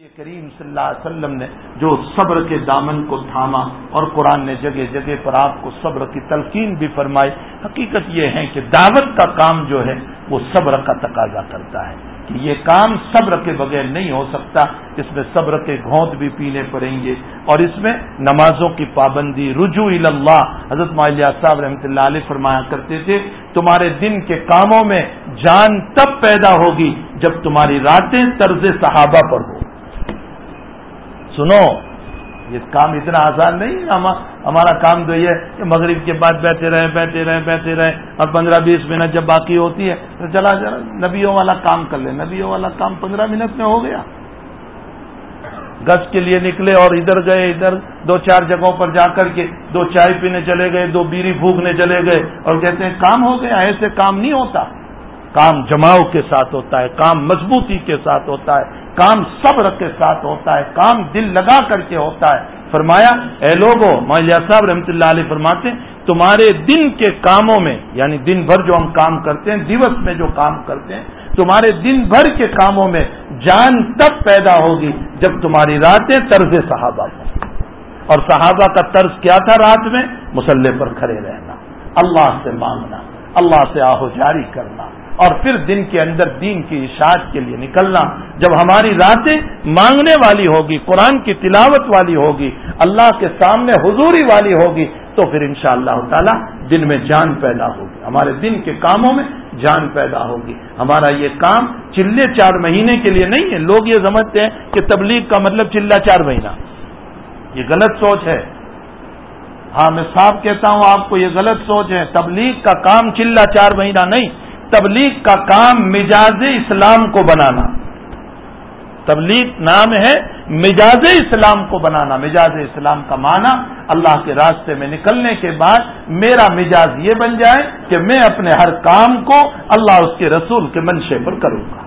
کریم صلی اللہ علیہ وسلم نے جو صبر کے دامن کو تھاما اور قرآن نے جگہ جگہ پر آپ کو صبر کی تلقین بھی فرمائی. حقیقت یہ ہے کہ دعوت کا کام جو ہے وہ صبر کا تقاضا کرتا ہے کہ یہ کام صبر کے بغیر نہیں ہو سکتا. اس میں صبر کے گھونٹ بھی پینے پڑیں گے اور اس میں نمازوں کی پابندی، رجوع الی اللہ. حضرت مولوی صاحب رحمۃ اللہ علیہ فرمایا کرتے تھے تمہارے دن کے کاموں میں جان تب پیدا ہوگی جب تمہاری راتیں طرز صحابہ پر ہو. سنو، یہ کام اتنا آسان نہیں ہے. ہمارا کام تو یہ کہ مغرب کے بعد بیٹھے رہے اور 15-20 منٹ جب باقی ہوتی ہے تو چلا نبیوں والا کام کر لیں. نبیوں والا کام 15 منٹ میں ہو گیا. گشت کے لیے نکلے اور ادھر گئے، ادھر 2-4 جگہوں پر جا کر کے 2 چائے پینے چلے گئے، 2 بیڑی پھونکنے چلے گئے اور کہتے ہیں کام ہو گیا. ایسے کام نہیں ہوتا. کام جماؤ کے ساتھ ہوتا ہے، کام مضبوطی کے ساتھ ہوتا ہے، کام صبر کے ساتھ ہوتا ہے، کام دل لگا کر کے ہوتا ہے. فرمایا اے لوگوں، مولوی صاحب رحمۃ اللہ علیہ فرماتے ہیں تمہارے دن کے کاموں میں، یعنی دن بھر جو ہم کام کرتے ہیں، دیوس میں جو کام کرتے ہیں، تمہارے دن بھر کے کاموں میں جان تب پیدا ہوگی جب تمہاری راتیں طرز صحابہ ہوں. اور صحابہ کا طرز کیا تھا؟ رات میں مصلی پر کھڑے رہنا، اللہ سے مانگنا، اللہ سے آہو جاری کرنا اور پھر دن کے اندر دین کی اشاعت کے لیے نکلنا. جب ہماری راتیں مانگنے والی ہوگی، قرآن کی تلاوت والی ہوگی، اللہ کے سامنے حضوری والی ہوگی، تو پھر انشاءاللہ تعالی دن میں جان پیدا ہوگی. ہمارے دن کے کاموں میں جان پیدا ہوگی. ہمارا یہ کام چلے 4 مہینے کے لیے نہیں ہے. لوگ یہ سمجھتے ہیں کہ تبلیغ کا مطلب چلہ 4 مہینہ. یہ غلط سوچ ہے. ہاں، میں صاحب کہتا ہوں آپ کو، یہ غلط سوچ ہے. تبلیغ کا کام چلہ 4 مہینہ نہیں. تبلیغ کا کام مجاز اسلام کو بنانا. تبلیغ نام ہے مجاز اسلام کو بنانا. مجاز اسلام کا معنی اللہ کے راستے میں نکلنے کے بعد میرا مجاز یہ بن جائے کہ میں اپنے ہر کام کو اللہ اس کے رسول کے منشے پر کروں گا.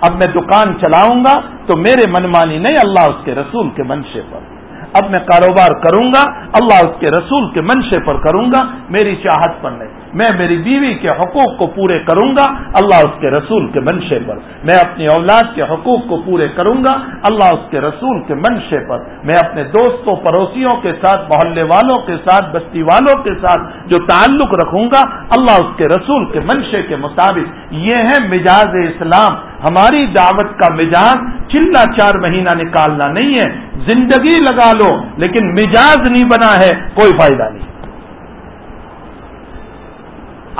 اب میں دکان چلاؤں گا تو میرے منمانی نہیں، اللہ اس کے رسول کے منشے پر. اب میں کاروبار کروں گا، اللہ اس کے رسول کے منشے پر کروں گا، میری چاہت پر نہیں. میں میری بیوی کے حقوق کو پورے کروں گا، اللہ اس کے رسول کے منشے پر. میں اپنی اولاد کے حقوق کو پورے کروں گا، اللہ اس کے رسول کے منشے پر. میں اپنے دوستوں پڑوسیوں کے ساتھ، محلے والوں کے ساتھ، بستی والوں کے ساتھ جو تعلق رکھوں گا، اللہ اس کے رسول کے منشے کے مطابق. یہ ہے مجاز اسلام. ہماری دعوت کا مجاز چلہ 4 مہینہ نکالنا نہیں ہے. زندگی لگا لو لیکن مجاز نہیں بنا ہے، کوئی فائدہ نہیں.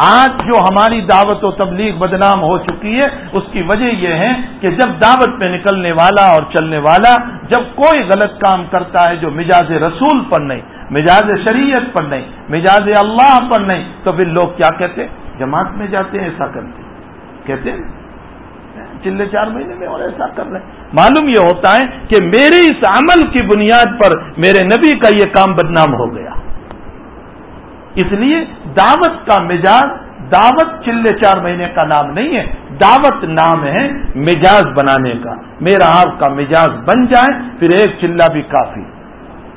آج جو ہماری دعوت و تبلیغ بدنام ہو چکی ہے، اس کی وجہ یہ ہے کہ جب دعوت میں نکلنے والا اور چلنے والا جب کوئی غلط کام کرتا ہے جو مجاز رسول پر نہیں، مجاز شریعت پر نہیں، مجاز اللہ پر نہیں، تو پھر لوگ کیا کہتے؟ جماعت میں جاتے ہیں ایسا کرتے کہتے ہیں چلے 4 مہینے میں اور ایسا کر رہے ہیں. معلوم یہ ہوتا ہے کہ میرے اس عمل کی بنیاد پر میرے نبی کا یہ کام بدنام ہو گیا. اس لیے دعوت کا مجاز، دعوت چلے 4 مہینے کا نام نہیں ہے. دعوت نام ہے مجاز بنانے کا. میرا آپ کا مجاز بن جائے پھر 1 چلہ بھی کافی.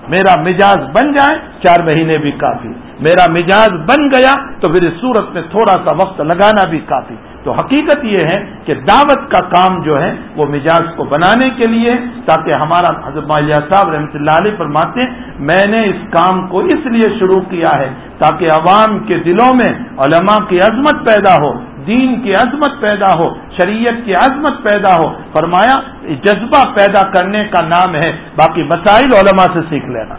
میرا مجاز بن جائے 4 مہینے بھی کافی. میرا مجاز بن گیا تو پھر اس صورت میں تھوڑا سا وقت لگانا بھی کافی. تو حقیقت یہ ہے کہ دعوت کا کام جو ہے وہ مجاز کو بنانے کے لیے، تاکہ ہمارا حضرت مولوی صاحب رحمۃ اللہ علیہ فرماتے ہیں میں نے اس کام کو اس لیے شروع کیا ہے تاکہ عوام کے دلوں میں علماء کی عظمت پیدا ہو، دین کی عظمت پیدا ہو، شریعت کی عظمت پیدا ہو. فرمایا جذبہ پیدا کرنے کا نام ہے. باقی مسائل علماء سے سیکھ لینا،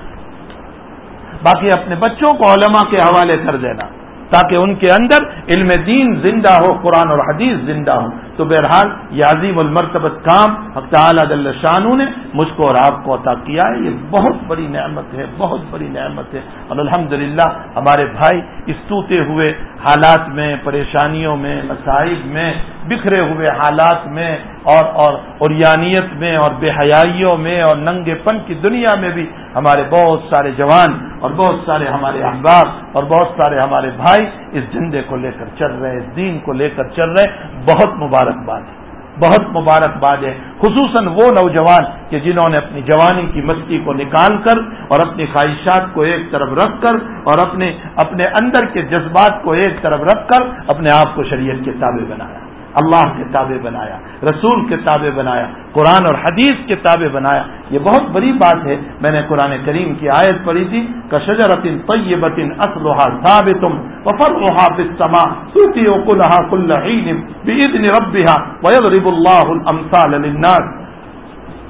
باقی اپنے بچوں کو علماء کے حوالے کر دینا تاکہ ان کے اندر علم دین زندہ ہو، قرآن اور حدیث زندہ ہو. تو بہرحال یہ عظیم المرتبت کام حق تعالی جل شانہ نے مجھ کو اور آپ کو عطا کیا ہے. یہ بہت بڑی نعمت ہے، بہت بڑی نعمت ہے. اور الحمدللہ ہمارے بھائی اس ٹوٹے ہوئے حالات میں، پریشانیوں میں، مصائب میں، بکھرے ہوئے حالات میں اور عریانیت میں اور بے حیائیوں میں اور ننگے پن کی دنیا میں بھی ہمارے بہت سارے جوان اور بہت سارے ہمارے احباب اور بہت سارے ہمارے بھائی اس جھنڈے کو لے کر چل رہے ہیں، اس دین کو لے کر چل رہے ہیں. بہت مبارکباد ہے، بہت مبارکباد ہے. خصوصاً وہ نوجوان کہ جنہوں نے اپنی جوانی کی مستی کو نکال کر اور اپنی خواہشات کو ایک طرف رکھ کر اور اپنے اندر کے جذبات کو ایک طرف رکھ کر اپنے آپ کو شریعت کے تابع بنایا. اللہ کے تابع بنایا، رسول کے تابع بنایا، قرآن اور حدیث کے تابع بنایا. یہ بہت بڑی بات ہے. میں نے قرآن کریم کی آیت پڑھی تھی کشجرۃ طیبۃ اصلھا ثابت وفرعھا فی السماء تؤتی اکلھا کل حین باذن ربھا ویضرب اللہ الامثال للناس.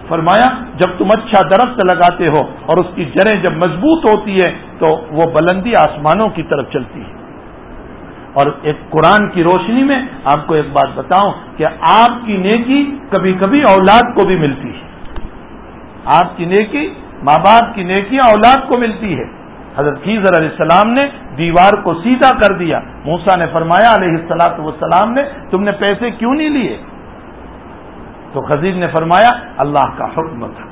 فرمایا جب تم اچھا درخت لگاتے ہو اور اس کی جڑیں جب مضبوط ہوتی ہے تو وہ بلندی آسمانوں کی طرف چلتی ہے. اور ایک قرآن کی روشنی میں آپ کو ایک بات بتاؤں کہ آپ کی نیکی کبھی کبھی اولاد کو بھی ملتی ہے. آپ کی نیکی، ماں باپ کی نیکیاں اولاد کو ملتی ہے. حضرت خضر علیہ السلام نے دیوار کو سیدھا کر دیا. موسیٰ نے فرمایا علیہ الصلوۃ والسلام نے تم نے پیسے کیوں نہیں لیے؟ تو خضر نے فرمایا اللہ کا حکم تھا.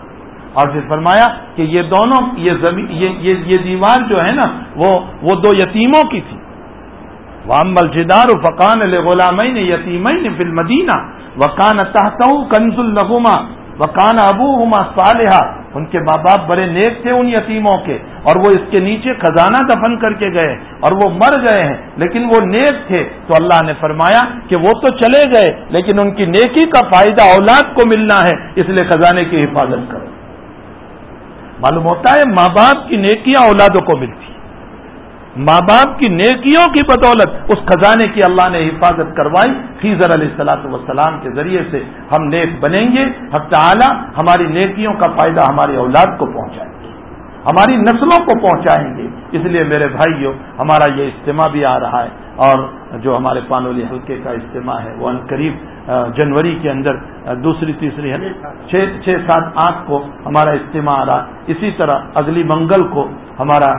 اور پھر فرمایا کہ یہ دونوں یہ دیوار جو ہے نا وہ دو یتیموں کی تھی. وَأَمَّا الْجِدَارُ فَكَانَ لِغُلَامَيْنِ يَتِيمَيْنِ فِي الْمَدِينَةِ وَكَانَ تَحْتَهُ كَنْزٌ لَهُمَا وَكَانَ أَبُوهُمَا صَالِحًا. ان کے ماں باپ بڑے نیک تھے ان یتیموں کے، اور وہ اس کے نیچے خزانہ دفن کر کے گئے اور وہ مر گئے ہیں، لیکن وہ نیک تھے. تو اللہ نے فرمایا کہ وہ تو چلے گئے لیکن ان کی نیکی کا فائدہ اولاد کو ملنا ہے، اس لیے خزانے کی حفاظت کرو. معلوم ہوتا ہے ماں باپ کی نیکیاں اولادوں کو ملتی. ماں باپ کی نیکیوں کی بدولت اس خزانے کی اللہ نے حفاظت کروائی. خضر علیہ الصلوۃ والسلام کے ذریعے سے ہم نیک بنیں گے. حق تعالی ہماری نیکیوں کا فائدہ ہماری اولاد کو پہنچائیں گے، ہماری نسلوں کو پہنچائیں گے. اس لیے میرے بھائیوں ہمارا یہ اجتماع بھی آ رہا ہے، اور جو ہمارے پانولی حلقے کا اجتماع ہے وہ عنقریب جنوری کے اندر دوسری تیسری ہے 6-7-8 کو ہمارا اجتماع آ رہا. اسی طرح اگلی منگل کو ہمارا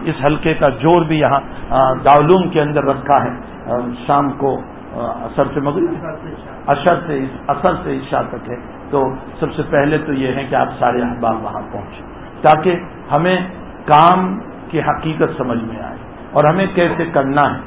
اس حلقے کا جور بھی یہاں دارالعلوم کے اندر رکھا ہے. شام کو عصر سے مغرب عصر سے عشاء تک ہے. تو سب سے پہلے تو یہ ہے کہ آپ سارے احباب وہاں پہنچیں تاکہ ہمیں کام کی حقیقت سمجھ میں آئے اور ہمیں کیسے کرنا ہے،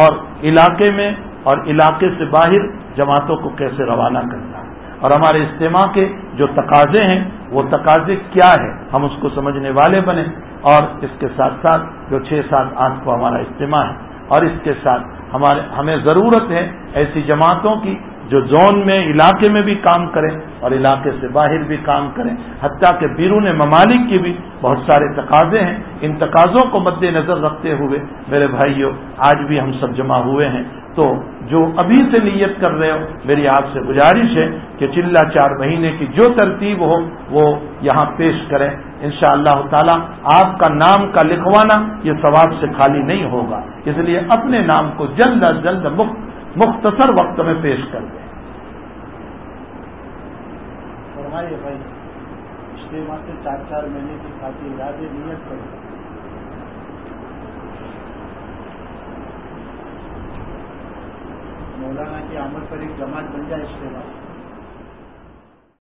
اور علاقے میں اور علاقے سے باہر جماعتوں کو کیسے روانہ کرنا ہے، اور ہمارے اجتماع کے جو تقاضے ہیں وہ تقاضے کیا ہے ہم اس کو سمجھنے والے بنیں. اور اس کے ساتھ ساتھ جو 6-7-8 کو ہمارا اجتماع ہے، اور اس کے ساتھ ہمیں ضرورت ہے ایسی جماعتوں کی جو زون میں علاقے میں بھی کام کریں اور علاقے سے باہر بھی کام کریں، حتیٰ کہ بیرون ممالک کی بھی بہت سارے تقاضے ہیں. ان تقاضوں کو مد نظر رکھتے ہوئے میرے بھائیوں آج بھی ہم سب جمع ہوئے ہیں. تو جو ابھی سے نیت کر رہے ہو میری آپ سے گزارش ہے کہ چلہ 4 مہینے کی جو ترتیب ہو وہ یہاں پیش کریں. انشاءاللہ تعالی آپ کا نام کا لکھوانا یہ ثواب سے خالی نہیں ہوگا، اس لیے اپنے نام کو جلد از جلد مختصر وقت میں پیش کر دیں. فرمائیے بھائی اجتماع سے 4 مہینے کی خاطر ارادے نیت کریں. مولانا کی آمد پر ایک جماعت بن جائے اجتماع.